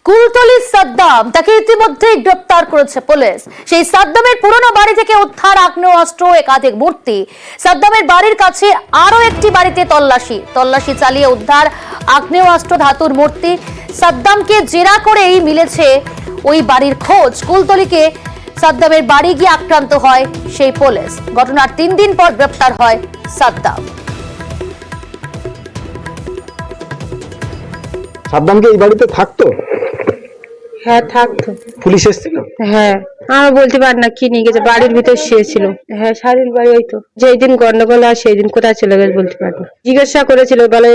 কুলতলি সাদ্দাম, তাকে ইতিমধ্যে গ্রেপ্তার করেছে পুলিশ। সেই সাদ্দামের পুরনো বাড়ি থেকে উদ্ধার আগ্নেয়াস্ত্র, একাধিক মূর্তি। সাদ্দামের বাড়ির কাছে আরো একটি বাড়িতে তল্লাশি চালিয়ে উদ্ধার আগ্নেয়াস্ত্র, ধাতুর মূর্তি। সাদ্দামকে জেরা করেই মিলেছে ওই বাড়ির খোঁজ। কুলতলিকে সাদ্দামের বাড়ি গিয়ে আক্রান্ত হয় সেই পুলিশ। ঘটনার 3 দিন পর গ্রেপ্তার হয় সাদ্দাম। সাদ্দাম কি এই বাড়িতে থাকতো? হ্যাঁ থাকতো। পুলিশ এসেছিল? হ্যাঁ আমরা বলতে পারি না কি নিয়ে গেছে, বাড়ির ভিতর শুয়েছিল। হ্যাঁ শারীর বাড়ি হয়তো, যেই দিন গন্ডগোল হয় সেই দিন কোথায় চলে গেছে বলতে পারি না। জিজ্ঞাসা করেছিল, বলে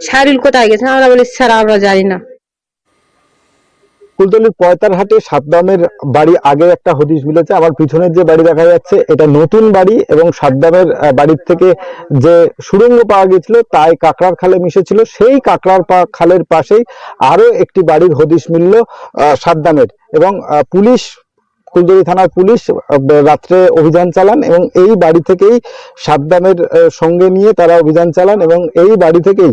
শারীর কোথায় গেছে, আমরা বলি স্যার আমরা জানি না। কুলতলির পয়তারহাটে সাদ্দামের বাড়ি আগে একটা হদিশ মিলেছে। আমার পিছনের যে বাড়ি দেখা যাচ্ছে এটা নতুন বাড়ি, এবং সাদ্দামের বাড়ির থেকে যে সুড়ঙ্গ পাওয়া গেছিল তাই কাকড়ার খালে মিশেছিল। সেই কাকড়ার খালের পাশেই আরো একটি বাড়ির হদিশ মিলল সাদ্দামের, এবং পুলিশ, কুলতলি থানার পুলিশ রাত্রে অভিযান চালান এবং এই বাড়ি থেকেই সাদ্দামের সঙ্গে নিয়ে তারা অভিযান চালান, এবং এই বাড়ি থেকেই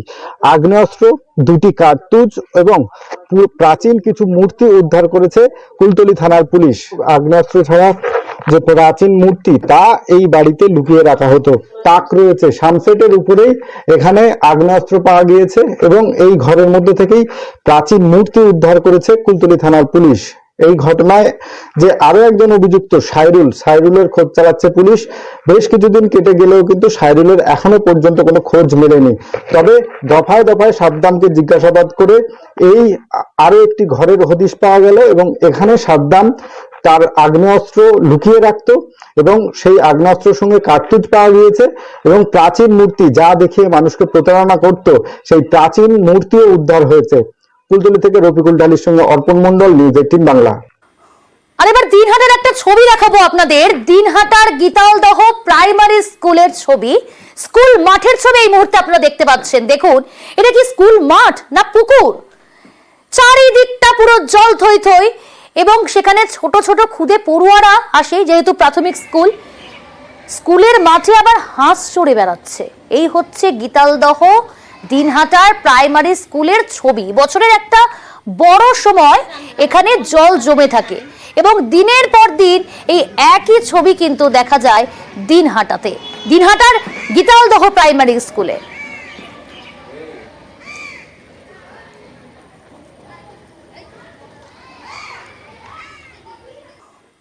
আগ্নেয়াস্ত্র, 2টি কার্তুজ এবং প্রাচীন কিছু মূর্তি উদ্ধার করেছে কুলতলি থানার পুলিশ। আগ্নেয়াস্ত্র ছাড়া যে প্রাচীন মূর্তি তা এই বাড়িতে লুকিয়ে রাখা হতো। তাক রয়েছে, সানসেটের উপরেই এখানে আগ্নেয়াস্ত্র পাওয়া গিয়েছে, এবং এই ঘরের মধ্যে থেকেই প্রাচীন মূর্তি উদ্ধার করেছে কুলতলি থানার পুলিশ। এই ঘটনায় যে আরো একজন অভিযুক্ত সাইরুলের খোঁজ চালাচ্ছে পুলিশ। বেশ কিছুদিন কেটে গেলেও কিন্তু সাইরুলের এখনো পর্যন্ত কোনো খোঁজ মেলেনি। তবে দফায় দফায় সাদ্দামকে জিজ্ঞাসাবাদ করে এই আরো একটি ঘরের হদিশ পাওয়া গেল, এবং এখানে সাদ্দাম তার আগ্নেয়াস্ত্র লুকিয়ে রাখতো, এবং সেই আগ্নেয়াস্ত্রের সঙ্গে কার্তুজ পাওয়া গিয়েছে, এবং প্রাচীন মূর্তি যা দেখিয়ে মানুষকে প্রতারণা করত সেই প্রাচীন মূর্তিও উদ্ধার হয়েছে। কুলতলি থেকে রফিকুল ডালির সঙ্গে অর্পণ মন্ডল, নিউজ 18 বাংলা। আর এবার দিনহাটার একটা ছবি দেখাবো আপনাদের। দিনহাটার গীতালদহ প্রাইমারি স্কুলের ছবি, স্কুল মাঠের ছবি এই মুহূর্তে আপনারা দেখতে পাচ্ছেন। দেখুন, এটা কি স্কুল মাঠ না পুকুর? চারিদিকটা পুরো জল থই থই, এবং সেখানে ছোট ছোট খুদে পড়ুয়ারা আসে, যেহেতু প্রাথমিক স্কুল। স্কুলের মাঠে আবার হাঁস চড়ে বেড়াচ্ছে। এই হচ্ছে গীতালদহ দিনহাটার প্রাইমারি স্কুলের ছবি। বছরের একটা বড় সময় এখানে জল জমে থাকে, এবং দিনের পর দিন এই একই ছবি কিন্তু দেখা যায় দিনহাটাতে, দিনহাটার গীতালদহ প্রাইমারি স্কুলে।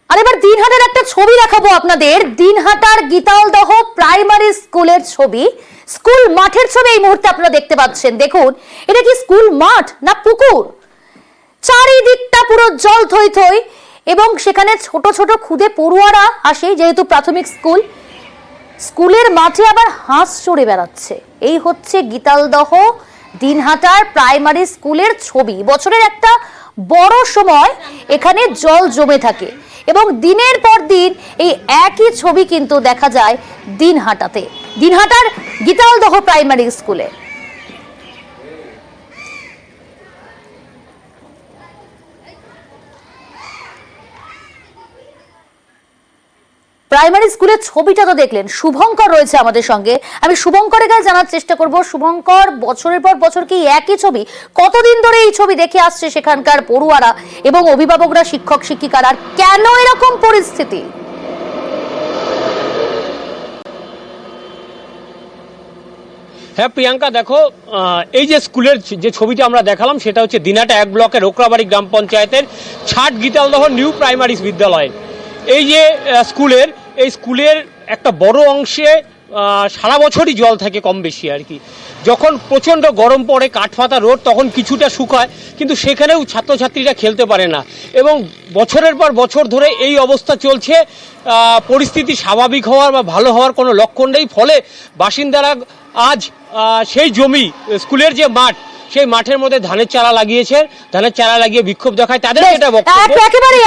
আর এবার দিনহাটার একটা ছবি দেখাবো আপনাদের। দিনহাটার গীতালদহ প্রাইমারি স্কুলের ছবি, স্কুল মাঠের ছবি এই মুহূর্তে আপনারা দেখতে পাচ্ছেন। দেখুন, এটা কি স্কুল মাঠ না পুকুর? চারিদিকটা পুরো জল থই থই, এবং সেখানে ছোট ছোট খুদে পড়ুয়ারা আসে, যেহেতু প্রাথমিক স্কুল। স্কুলের মাঠে আবার হাঁস চড়ে বেড়াচ্ছে। এই হচ্ছে গীতালদহ দিনহাটার প্রাইমারি স্কুলের ছবি। বছরের একটা বড় সময় এখানে জল জমে থাকে, এবং দিনের পর দিন এই একই ছবি কিন্তু দেখা যায় দিনহাটাতে, দিনহাটার গীতালদহ প্রাইমারি স্কুলে। প্রাইমারি স্কুলের ছবিটা তো দেখলেন। শুভঙ্কর রয়েছে আমাদের সঙ্গে, আমি শুভঙ্করের কাছে জানার চেষ্টা করব। শুভঙ্কর, বছরের পর বছর কি একই ছবি? কতদিন ধরে এই ছবি দেখে আসছে সেখানকার পড়ুয়ারা এবং অভিভাবকরা, শিক্ষক শিক্ষিকারা? কেন এরকম পরিস্থিতি? হ্যাঁ প্রিয়াঙ্কা, দেখো, এই যে স্কুলের যে ছবিটা আমরা দেখালাম সেটা হচ্ছে দিনহাটা 1 ব্লকের রোকরাবাড়ি গ্রাম পঞ্চায়েতের ছাট গীতালদহ নিউ প্রাইমারি বিদ্যালয়। এই যে স্কুলের একটা বড় অংশে সারা বছরই জল থাকে কম বেশি আর কি। যখন প্রচণ্ড গরম পড়ে, কাঠফাটা রোদ, তখন কিছুটা শুকায়, কিন্তু সেখানেও ছাত্রছাত্রীরা খেলতে পারে না, এবং বছরের পর বছর ধরে এই অবস্থা চলছে। পরিস্থিতি স্বাভাবিক হওয়ার বা ভালো হওয়ার কোনো লক্ষণ নেই। ফলে বাসিন্দারা আজ সেই জমি, স্কুলের যে মাঠ, সেই মাঠের মধ্যে ধানের চারা লাগিয়েছে, ধানের চারা লাগিয়ে বিক্ষোভ দেখায় তাদের। এটা একেবারে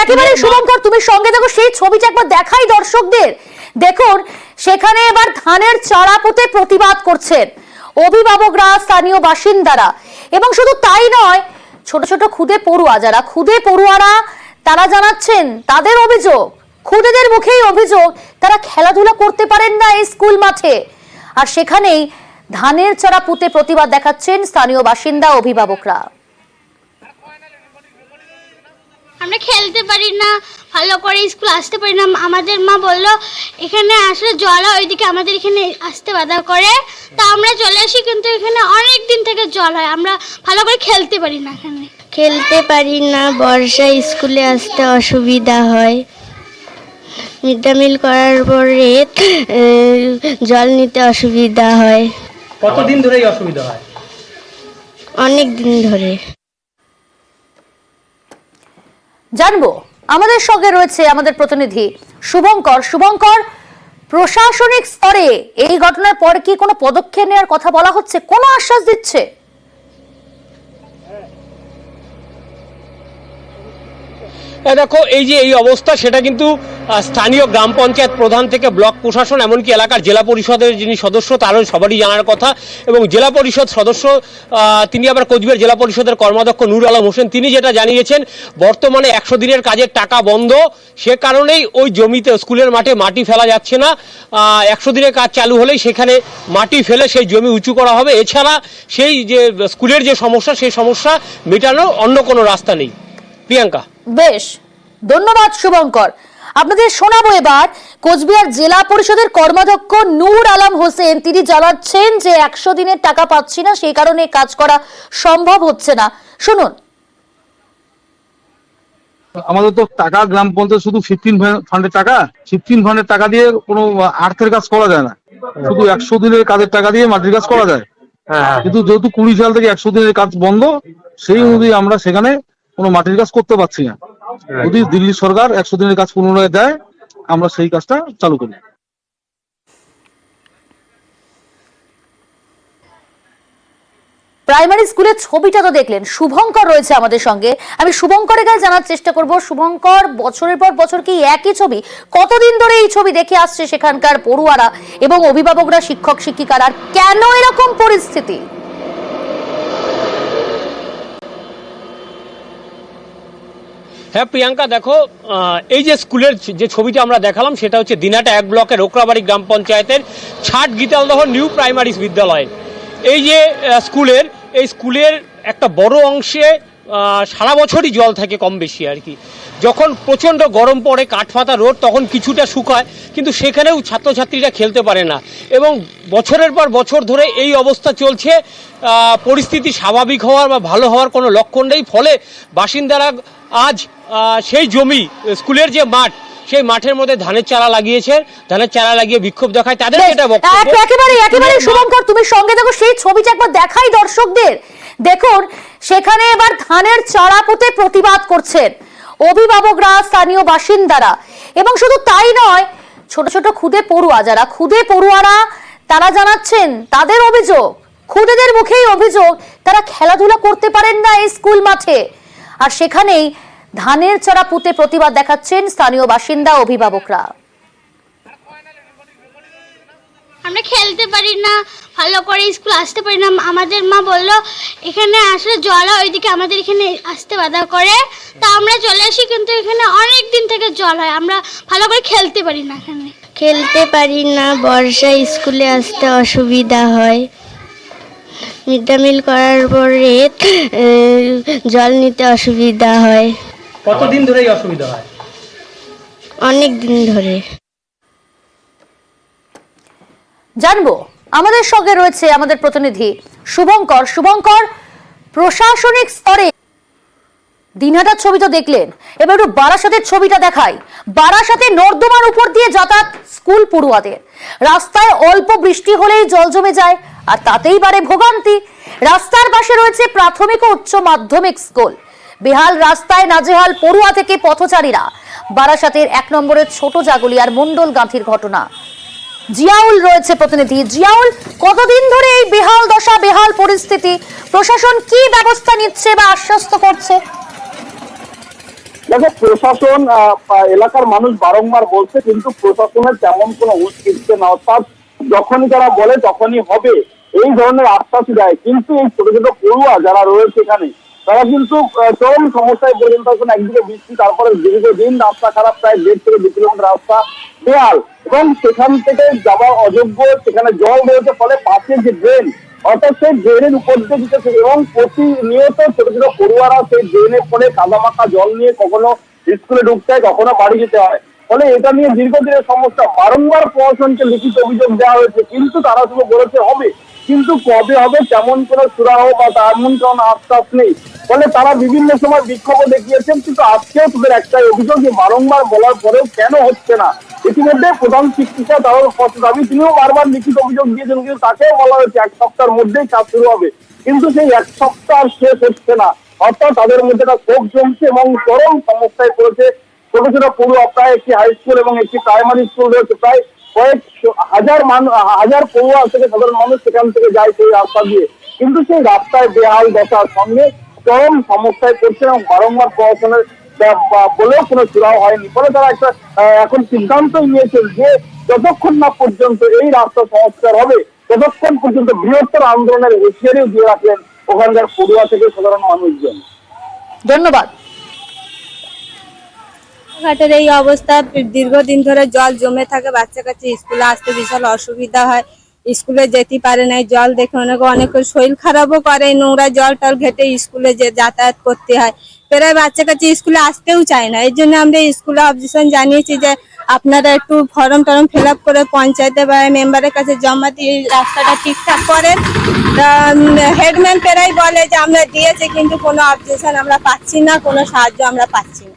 শুভঙ্কর, তুমি সঙ্গে দেখো, সেই ছবিটা একবার দেখাই দর্শকদের। দেখুন, সেখানে এবার ধানের চারা পুঁতে প্রতিবাদ করছেন অভিভাবকরা, স্থানীয় বাসিন্দারা, এবং শুধু তাই নয়, ছোট ছোট খুদে পড়ুয়া, যারা খুদে পড়ুয়ারা, তারা জানাচ্ছেন তাদের অভিযোগ, খুদেদের মুখেই অভিযোগ, তারা খেলাধুলা করতে পারেন না এই স্কুল মাঠে। আর সেখানেই ধানের চারা পুঁতে প্রতিবাদ দেখাচ্ছেন স্থানীয় বাসিন্দা, অভিভাবকরা। আমরা খেলতে পারি না, ভালো করে স্কুল আসতে পারি না। আমাদের মা বললো এখানে আসলে জল হয়, ওইদিকে আমাদের এখানে আসতে বাধা করে, তা আমরা চলে আসি। কিন্তু এখানে অনেক দিন থেকে জল হয়, আমরা ভালো করে খেলতে পারি না। এখানে খেলতে পারি না, বর্ষায় স্কুলে আসতে অসুবিধা হয়। মিড ডে মিল করার পরে জল নিতে অসুবিধা হয়। কতদিন ধরে এই অসুবিধা হয়? অনেক দিন ধরে। জানবো, আমাদের সঙ্গে রয়েছে আমাদের প্রতিনিধি শুভঙ্কর। শুভঙ্কর, প্রশাসনিক স্তরে এই ঘটনার পর কি কোনো পদক্ষেপ নেওয়ার কথা বলা হচ্ছে, কোনো আশ্বাস দিচ্ছে? দেখো, এই যে এই অবস্থা, সেটা কিন্তু স্থানীয় গ্রাম পঞ্চায়েত প্রধান থেকে ব্লক প্রশাসন, এমনকি এলাকার জেলা পরিষদের যিনি সদস্য তারও সবারই জানার কথা। এবং জেলা পরিষদ সদস্য, তিনি আবার কোচবিহার জেলা পরিষদের কর্মাধ্যক্ষ নূর আলম হোসেন, তিনি যেটা জানিয়েছেন, বর্তমানে 100 দিনের কাজের টাকা বন্ধ, সে কারণেই ওই জমিতে স্কুলের মাঠে মাটি ফেলা যাচ্ছে না। 100 দিনের কাজ চালু হলেই সেখানে মাটি ফেলে সেই জমি উঁচু করা হবে। এছাড়া সেই যে স্কুলের যে সমস্যা, সেই সমস্যা মেটানোর অন্য কোনো রাস্তা নেই। প্রিয়াঙ্কা, বেশ, ধন্যবাদ শুভঙ্কর। আপনাদের শোনাবো এবার কোচবিহার জেলা পরিষদের কর্মাধ্যক্ষ নূর আলম হোসেন। তিনি জানাচ্ছেন যে 100 দিনের টাকা পাচ্ছি না, সেই কারণে কাজ করা সম্ভব হচ্ছে না। শুনুন। আমাদের তো টাকা গ্রাম পঞ্চায়েত শুধু 15 ফান্ডের টাকা, 15 ফান্ডের টাকা দিয়ে কোনো আর্থের কাজ করা যায় না। শুধু 100 দিনের কাজের টাকা দিয়ে মাটির কাজ করা যায়। কিন্তু যেহেতু 20 সাল থেকে 100 দিনের কাজ বন্ধ, সেই অনুযায়ী আমরা সেখানে কোনো মাটির কাজ করতে পারছি না। যদি দিল্লি সরকার 100 দিনের কাজ পুনরায় দেয়, আমরা সেই কাজটা চালু করি। প্রাইমারি স্কুলের ছবিটা তো দেখলেন, শুভঙ্কর রয়েছে আমাদের সঙ্গে। আমি শুভঙ্করের কাছে জানার চেষ্টা করব, শুভঙ্কর, বছরের পর বছর কি একই ছবি? কতদিন ধরে এই ছবি দেখে আসছে সেখানকার পড়ুয়ারা এবং অভিভাবকরা, শিক্ষক শিক্ষিকারা? কেন এরকম পরিস্থিতি? হ্যাঁ প্রিয়াঙ্কা, দেখো, এই যে স্কুলের যে ছবিটা আমরা দেখালাম, সেটা হচ্ছে দিনাটা 1 ব্লকের রোকরাবাড়ি গ্রাম পঞ্চায়েতের ছাট গীতালদহ নিউ প্রাইমারি বিদ্যালয়। এই যে এই স্কুলের একটা বড় অংশে সারা বছরই জল থাকে কম বেশি আর কি। যখন প্রচণ্ড গরম পড়ে, কাঠফাটা রোদ, তখন কিছুটা শুকায়, কিন্তু সেখানেও ছাত্রছাত্রীরা খেলতে পারে না। এবং বছরের পর বছর ধরে এই অবস্থা চলছে। পরিস্থিতি স্বাভাবিক হওয়ার বা ভালো হওয়ার কোনো লক্ষণ নেই। ফলে বাসিন্দারা আজ সেই জমি, স্কুলের যে মাঠ, সেই মাঠের মধ্যে ধানের চারা লাগিয়েছে, ধানের চারা লাগিয়ে বিক্ষোভ দেখায়। তাদের এটা বক্তব্য। একেবারে শুভঙ্কর, তুমি সঙ্গে দেখো, সেই ছবিটা একবার দেখাই দর্শকদের। দেখুন, সেখানে এবার ধানের চারা পুঁতে প্রতিবাদ করছেন অভিভাবকরা, স্থানীয় বাসিন্দারা। এবং শুধু তাই নয়, ছোট ছোট খুদে পড়ুয়া, যারা খুদে পড়ুয়ারা, তারা জানাচ্ছেন তাদের অভিযোগ, খুদেদের মুখেই অভিযোগ, তারা খেলাধুলা করতে পারেন না এই স্কুল মাঠে। আর সেখানেই ধানের চারা পুঁতে প্রতিবাদ দেখাচ্ছেন স্থানীয় বাসিন্দা, অভিভাবকরা। আমরা খেলতে পারি না, ভালো করে স্কুল আসতে পারি না। আমাদের মা বললো এখানে আসলে জল হয়, ওইদিকে আমাদের এখানে আসতে বাধা করে, তা আমরা চলে আসি। কিন্তু এখানে অনেক দিন থেকে জল হয়, আমরা ভালো করে খেলতে পারি না। এখানে খেলতে পারি না, বর্ষায় স্কুলে আসতে অসুবিধা হয়। মিড ডে মিল করার পরে জল নিতে অসুবিধা হয়। কতদিন ধরে এই অসুবিধা হয়? অনেক দিন ধরে। জানবো, আমাদের সঙ্গে রয়েছে আমাদের প্রতিনিধি শুভঙ্কর। শুভঙ্কর, প্রশাসনিক স্তরে দিনহাটার ছবি তো দেখলেন, এবার একটু বারাসাতের ছবিটা দেখাই। বারাসাতে নর্দমার উপর দিয়ে যাতায়াত স্কুল পড়ুয়াদের। রাস্তায় অল্প বৃষ্টি হলেই জল জমে যায়, আর তাতেই বাড়ে ভোগান্তি। রাস্তার পাশে রয়েছে প্রাথমিক ও উচ্চ মাধ্যমিক স্কুল। বেহাল রাস্তায় নাজেহাল পড়ুয়া থেকে পথচারীরা। বারাসাতের 1 নম্বরের ছোট জাগুলিয়ার মন্ডল গাঁথির ঘটনা। জিয়াউল রয়েছে প্রতিনিধি। জিয়াউল, কতদিন ধরে এই বেহাল দশা, বেহাল পরিস্থিতি? প্রশাসন কি ব্যবস্থা নিচ্ছে বা আশ্বস্ত করছে? দেখো, প্রশাসন, এলাকার মানুষ বারংবার বলছে, কিন্তু প্রশাসনের তেমন কোনো হুঁশ দিচ্ছে না। অর্থাৎ যখনই তারা বলে তখনই হবে, এই ধরনের আশ্বাসই দেয়। কিন্তু এই ছোট ছোট পড়ুয়া যারা রয়েছে এখানে, তারা কিন্তু চরম সমস্যায় পর্যন্ত। একদিকে বৃষ্টি, তারপরে দীর্ঘদিন রাস্তা খারাপ, প্রায় 1.5 থেকে 2 কিলোমিটার রাস্তা বেহাল, এবং সেখান থেকে যাওয়া অযোগ্য। সেখানে জল রয়েছে, ফলে পাশের যে ড্রেন, অর্থাৎ সেই ড্রেনের উপর দিয়ে দিতেছে এবং প্রতিনিয়ত ছোট ছোট পড়ুয়ারা সেই ড্রেনে পড়ে কাদামাখা জল নিয়ে কখনো স্কুলে ঢুকতে হয়, কখনো বাড়ি যেতে হয়। ফলে এটা নিয়ে দীর্ঘদিনের সমস্যা, বারংবার প্রশাসনকে লিখিত অভিযোগ দেওয়া হয়েছে, কিন্তু তারা শুধু বলেছে হবে, কিন্তু কবে হবে তেমন কোনো সুরাহ বা তেমন কোনো আশ্বাস নেই। ফলে তারা বিভিন্ন সময় বিক্ষোভ দেখিয়েছেন, কিন্তু আজকেও তাদের একটাই অভিযোগ যে বারংবার বলার পরেও কেন হচ্ছে না। ইতিমধ্যে প্রধান শিক্ষিকা তার দাবি, তিনিও বারবার লিখিত অভিযোগ দিয়েছেন, কিন্তু তাকেও বলা হয়েছে 1 সপ্তাহের মধ্যেই কাজ শুরু হবে, কিন্তু সেই 1 সপ্তাহ শেষ হচ্ছে না। অর্থাৎ তাদের মধ্যে একটা ক্ষোভ জমছে এবং চরম সমস্যায় পড়েছে ছোট ছোট পড়ুয়া। প্রায় একটি হাই স্কুল এবং একটি প্রাইমারি স্কুল রয়েছে, প্রায় কয়েক হাজার পড়ুয়া থেকে সাধারণ মানুষ সেখান থেকে যায় সেই রাস্তা দিয়ে, কিন্তু সেই রাস্তায় বেহাল দশার সঙ্গে চরম সমস্যায় পড়ছে এবং বারংবার প্রশাসনের বলেও কোনো সুরাহ হয়নি। ফলে তারা একটা এখন সিদ্ধান্তই নিয়েছেন যে যতক্ষণ না পর্যন্ত এই রাস্তা সংস্কার হবে ততক্ষণ পর্যন্ত বৃহত্তর আন্দোলনের হুঁশিয়ারিও দিয়ে রাখলেন ওখানকার পড়ুয়া থেকে সাধারণ মানুষজন। ধন্যবাদ। ঘাটের এই অবস্থা, দীর্ঘদিন ধরে জল জমে থাকে, বাচ্চা কাচ্চা স্কুলে আসতে বিশাল অসুবিধা হয়, স্কুলে যেতে পারে না। জল দেখে অনেকের শরীর খারাপও করে, নোংরা জল টল ঘেটে স্কুলে যে যাতায়াত করতে হয়, প্রায় বাচ্চা কাচ্চা স্কুলে আসতেও চায় না। এই জন্য আমরা স্কুলে অবজেকশন জানিয়েছি যে আপনারা একটু ফর্ম টর্ম ফিল আপ করে পঞ্চায়েতে বা মেম্বারের কাছে জমা দিয়ে রাস্তাটা ঠিকঠাক করেন। হেডম্যান প্রায় বলে যে আমরা দিয়েছি, কিন্তু কোনো অবজেকশন আমরা পাচ্ছি না, কোনো সাহায্য আমরা পাচ্ছি না।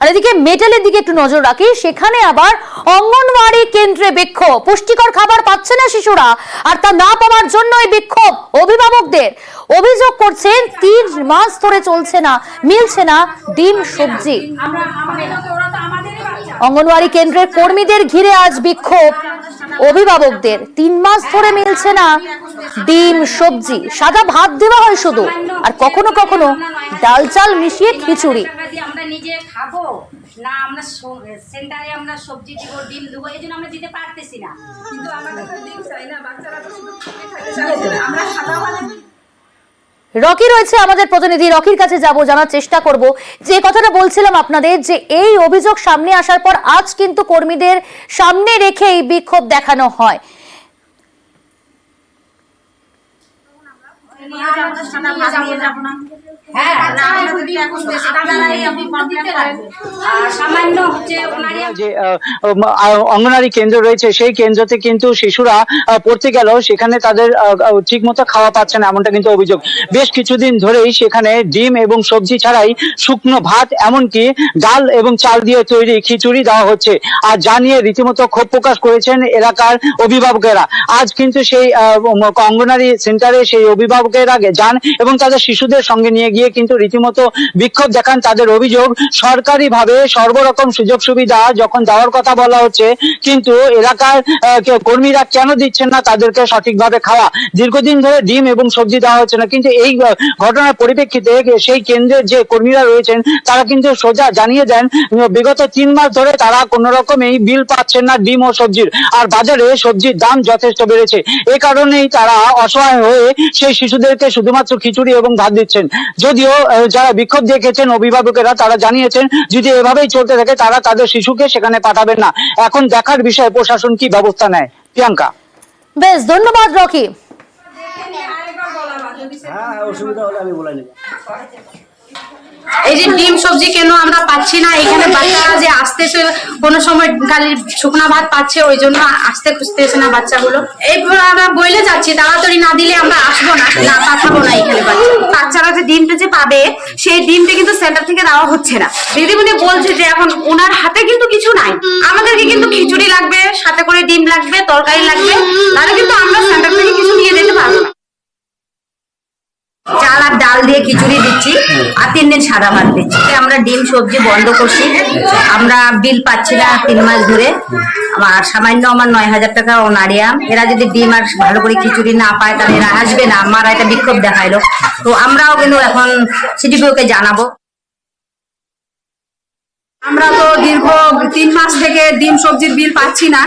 আর এদিকে মেটালের দিকে একটু নজর রাখি, সেখানে আবার অঙ্গনওয়াড়ি কেন্দ্রে বিক্ষোভ, পুষ্টিকর খাবার পাচ্ছে না শিশুরা, আর তা না পাওয়ার জন্য এই বিক্ষোভ অভিভাবকদের। অভিযোগ করছেন 3 মাস ধরে চলছে না, মিলছে না ডিম সবজি। অঙ্গনওয়াড়ি কেন্দ্রের কর্মীদের ঘিরে আজ বিক্ষোভ অভিভাবকদের। 3 মাস ধরে মিলছে না ডিম সবজি, সাদা ভাত দেওয়া হয় শুধু, আর কখনো কখনো ডাল চাল মিশিয়ে খিচুড়ি। আমরা নিজে খাবো না, আমরা সেন্টারে আমরা সবজি দিব, ডিম দেবো, এই জন্য আমরা দিতে পারতেছি না। কিন্তু আমাদের তো ডিম চাই না, বাচ্চারা তো শুধু আমরা সাদা ভাত। রকি রয়েছে আমাদের প্রতিনিধি, রকির কাছে যাব, জানার চেষ্টা করব যে কথাটা বলছিলাম আপনাদের, যে এই অভিযোগ সামনে আসার পর আজ কিন্তু কর্মীদের সামনে রেখে এই বিক্ষোভ দেখানো হয়। যে অঙ্গনওয়াড়ি কেন্দ্র রয়েছে সেই কেন্দ্রতে কিন্তু শিশুরা পড়তে গেল, সেখানে তাদের ঠিক মতো খাওয়া পাচ্ছে না, এমনটা কিন্তু অভিযোগ। বেশ কিছুদিন ধরেই সেখানে ডিম এবং সবজি ছাড়াই শুকনো ভাত, এমনকি ডাল এবং চাল দিয়ে তৈরি খিচুড়ি দেওয়া হচ্ছে, আর যা নিয়ে রীতিমতো ক্ষোভ প্রকাশ করেছেন এলাকার অভিভাবকেরা। আজ কিন্তু সেই অঙ্গনওয়াড়ি সেন্টারে সেই অভিভাবকেরা যান এবং তাদের শিশুদের সঙ্গে নিয়ে গিয়ে কিন্তু রীতিমতো বিক্ষোভ দেখান। তাদের অভিযোগ, সরকারিভাবে সর্বরকম সুযোগ সুবিধা যখন দেওয়ার কথা বলা হচ্ছে, কিন্তু এলাকার কর্মীরা কেন দিচ্ছেন না তাদেরকে সঠিকভাবে খাওয়া। দীর্ঘদিন ধরে ডিম এবং সবজি দেওয়া হচ্ছে না, কিন্তু এই ঘটনার পরিপ্রেক্ষিতে সেই কেন্দ্রের যে কর্মীরা রয়েছেন তারা কিন্তু সোজা জানিয়ে দেন বিগত 3 মাস ধরে তারা কোন রকমেই বিল পাচ্ছেন না ডিম ও সবজির, আর বাজারে সবজির দাম যথেষ্ট বেড়েছে। এই কারণেই তারা অসহায় হয়ে সেই শিশুদেরকে শুধুমাত্র খিচুড়ি এবং ভাত দিচ্ছেন। যদিও যারা বিক্ষোভ দেখেছেন অভিভাবকেরা, তারা জানিয়েছেন যদি এভাবেই চলতে থাকে তারা তাদের শিশুকে সেখানে পাঠাবেন না। এখন দেখার বিষয়ে প্রশাসন কি ব্যবস্থা নেয়। প্রিয়াঙ্কা, বেশ, ধন্যবাদ রকি। অসুবিধা হলে আমি বলে নেব। এই যে ডিম সবজি কেন আমরা পাচ্ছি না, এখানে বাচ্চারা যে আসতেছে কোনো সময় খালি শুকনা ভাত পাচ্ছে, ওই জন্য আসতে খুঁজতেছে না বাচ্চাগুলো। এইবার আমরা বইলে যাচ্ছি, তাড়াতাড়ি না দিলে আমরা আসবো না, পাঠাবো না এখানে। বাচ্চারা যে ডিমটা যে পাবে সেই ডিমটা কিন্তু সেন্টার থেকে দেওয়া হচ্ছে না। দিদিমণি বলছে যে এখন ওনার হাতে কিন্তু কিছু নাই, আমাদেরকে কিন্তু খিচুড়ি লাগবে, সাথে করে ডিম লাগবে, তরকারি লাগবে, তাহলে কিন্তু আমরা সেন্টার থেকে কিছু নিয়ে যেতে পারবো না। চাল আর ডাল দিয়ে খিচুড়ি দিচ্ছি, আর 3 দিন সাদা ভাত দিচ্ছি। আমরা ডিম সবজি বন্ধ করছি, আমরা বিল পাচ্ছি না 3 মাস ধরে। আমার সামান্য আমার 9,000 টাকা অনারিয়াম। এরা যদি ডিম আর ভালো করে খিচুড়ি না পায় তাহলে এরা আসবে না। আমার একটা বিক্ষোভ দেখাইলো, তো আমরাও কিন্তু এখন সিডিপিওকে জানাবো। আমরা তো দীর্ঘ 3 মাস থেকে ডিম সবজির বিল পাচ্ছি না,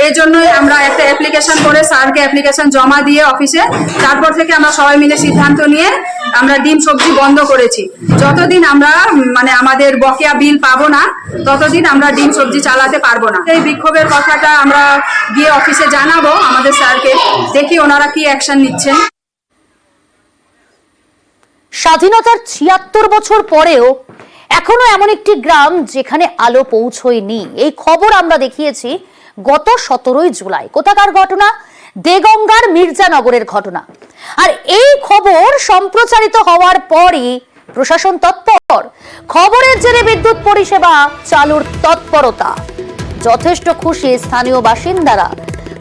এই জন্যই আমরা একটা অ্যাপ্লিকেশন করে স্যারকে অ্যাপ্লিকেশন জমা দিয়ে অফিসে, তারপর থেকে আমরা সবাই মিলে সিদ্ধান্ত নিয়ে আমরা ডিম সবজি বন্ধ করেছি। যতদিন আমরা মানে আমাদের বকেয়া বিল পাবো না ততদিন আমরা ডিম সবজি চালাতে পারবো না। এই বিক্ষোভের কথাটা আমরা গিয়ে অফিসে জানাবো আমাদের স্যারকে, দেখি ওনারা কি অ্যাকশন নিচ্ছেন। স্বাধীনতার ৭৬ বছর পরেও এখনো এমন একটি গ্রাম যেখানে আলো পৌঁছয়নি। এই খবর আমরা দেখিয়েছি গত ১৭ই জুলাই। কোথাকার ঘটনা? দেগঙ্গার মির্জানগরের ঘটনা। আর এই খবর সম্প্রচারিত হওয়ার পরই প্রশাসন তৎপর। খবরের জেরে বিদ্যুৎ পরিষেবা চালুর তৎপরতা। যথেষ্ট খুশি স্থানীয় বাসিন্দারা।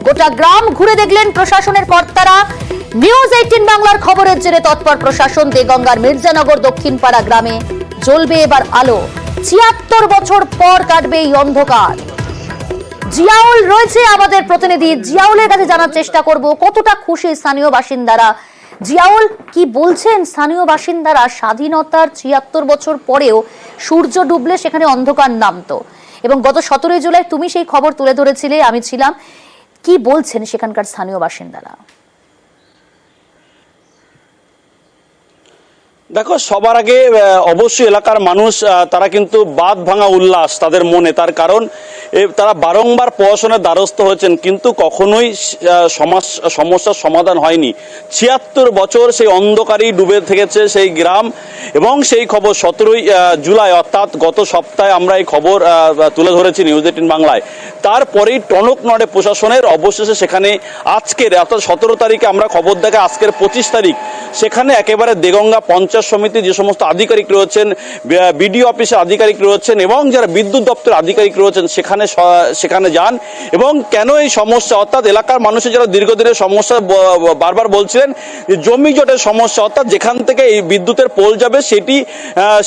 গোটা গ্রাম ঘুরে দেখলেন প্রশাসনের কর্তারা। নিউজ 18 বাংলার খবরের জেরে তৎপর প্রশাসন। দেগঙ্গার মির্জানগর দক্ষিণপাড়া গ্রামে জ্বলবে এবার আলো। ৭৬ বছর পর কাটবে এই অন্ধকার। জিয়াউল রয়েছে আমাদের প্রতিনিধি, জিয়াউলের কাছে জানার চেষ্টা করব কতটা খুশি স্থানীয় বাসিন্দারা। জিয়াউল, কি বলছেন স্থানীয় বাসিন্দারা? স্বাধীনতার ৭৬ বছর পরেও সূর্য ডুবলে সেখানে অন্ধকার নামতো, এবং গত ১৭ই জুলাই তুমি সেই খবর তুলে ধরেছিলে, আমি ছিলাম। কি বলছেন সেখানকার স্থানীয় বাসিন্দারা? দেখো, সবার আগে অবশ্যই এলাকার মানুষ তারা কিন্তু বাঁধ ভাঙা উল্লাস তাদের মনে। তার কারণ তারা বারংবার প্রশাসনের দ্বারস্থ হয়েছেন, কিন্তু কখনোই সমস্যার সমাধান হয়নি। ৭৬ বছর সেই অন্ধকারেই ডুবে থেকেছে সেই গ্রাম, এবং সেই খবর ১৭ই জুলাই অর্থাৎ গত সপ্তাহে আমরা এই খবর তুলে ধরেছি নিউজ 18 বাংলায়। তারপরেই টনক নড়ে প্রশাসনের। অবশেষে সেখানে আজকের অর্থাৎ ১৭ তারিখে আমরা খবর দেখে আজকের ২৫ তারিখ সেখানে একেবারে দেগঙ্গা পঞ্চায়েত সমিতি যে সমস্ত আধিকারিক রয়েছেন, বিডিও অফিসের আধিকারিক রয়েছেন এবং যারা বিদ্যুৎ দপ্তরের আধিকারিক রয়েছেন সেখানে যান। এবং কেন এই সমস্যা, অর্থাৎ এলাকার মানুষের যারা দীর্ঘদিনের সমস্যা বারবার বলছিলেন যে জমি জটের সমস্যা, অর্থাৎ যেখান থেকে এই বিদ্যুতের পোল যাবে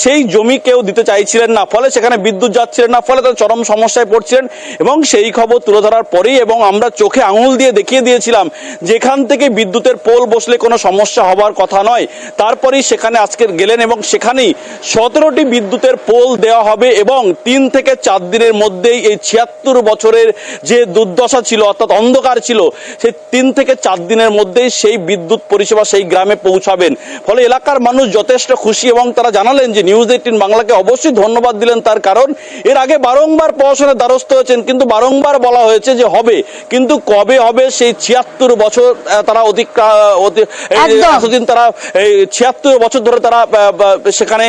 সেই জমি কেউ দিতে চাইছিলেন না, ফলে সেখানে বিদ্যুৎ যাচ্ছিলেন না, ফলে তারা চরম সমস্যায় পড়ছিলেন। এবং সেই খবর তুলে ধরার পরেই এবং আমরা চোখে আঙুল দিয়ে দেখিয়ে দিয়েছিলাম যেখান থেকে বিদ্যুতের পোল বসলে কোনো সমস্যা হবার কথা নয়। তারপরেই সেখানে আজকে গেলেন এবং সেখানেই ১৭টি বিদ্যুতের পোল দেওয়া হবে এবং ৩ থেকে ৪ দিনের মধ্যেই এই ৭৬ বছরের যে দুর্দশা ছিল অর্থাৎ অন্ধকার ছিল, সেই ৩ থেকে ৪ দিনের মধ্যেই সেই বিদ্যুৎ পরিষেবা সেই গ্রামে পৌঁছাবেন। ফলে এলাকার মানুষ যথেষ্ট খুশি এবং তারা জানালেন যে নিউজ 18 বাংলাকে অবশ্যই ধন্যবাদ দিলেন। তার কারণ এর আগে বারংবার প্রশাসনের দ্বারস্থ হয়েছেন, কিন্তু বারংবার বলা হয়েছে যে হবে, কিন্তু কবে হবে সেই ৭৬ বছর তারা এতদিন তারা এই ৭৬ বছর ধরে তারা সেখানে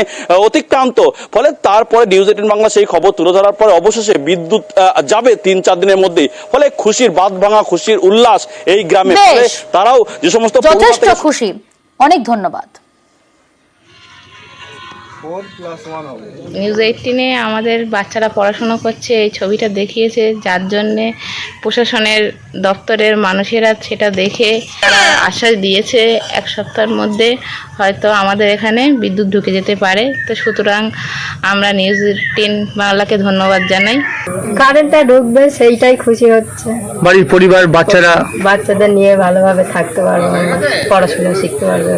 অতিক্রান্ত। ফলে তারপরে নিউজ 18 বাংলা সেই খবর তুলে ধরার পরে অবশেষে বিদ্যুৎ যাবে 3-4 দিনের মধ্যেই। ফলে খুশির বাঁধ ভাঙা, খুশির উল্লাস এই গ্রামে। ফলে তারাও যে সমস্ত যথেষ্ট খুশি। অনেক ধন্যবাদ। নিউজ 18-এ আমাদের বাচ্চারা পড়াশোনা করছে, এই ছবিটা দেখিয়েছে, যার জন্যে প্রশাসনের দপ্তরের মানুষেরা সেটা দেখে তারা আশ্বাস দিয়েছে 1 সপ্তাহের মধ্যে হয়তো আমাদের এখানে বিদ্যুৎ ঢুকে যেতে পারে। তো সুতরাং আমরা নিউজ 18 বাংলাকে ধন্যবাদ জানাই। কারেন্টটা ঢুকবে সেইটাই খুশি হচ্ছে। বাড়ির পরিবার বাচ্চাদের নিয়ে ভালোভাবে থাকতে পারবে, পড়াশোনা শিখতে পারবে।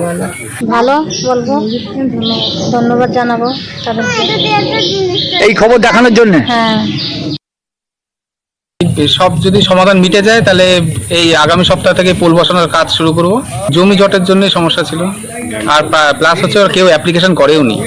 ভালো বলবো, ধন্যবাদ জানাবো এই খবর দেখানোর জন্য। হ্যাঁ, সব যদি সমাধান মিটে যায় তাহলে এই আগামী সপ্তাহ থেকে পোল বসানোর কাজ শুরু করব। জমি জটের জন্য সমস্যা ছিল, আর প্লাস হচ্ছে কেউ অ্যাপ্লিকেশন করেও নি।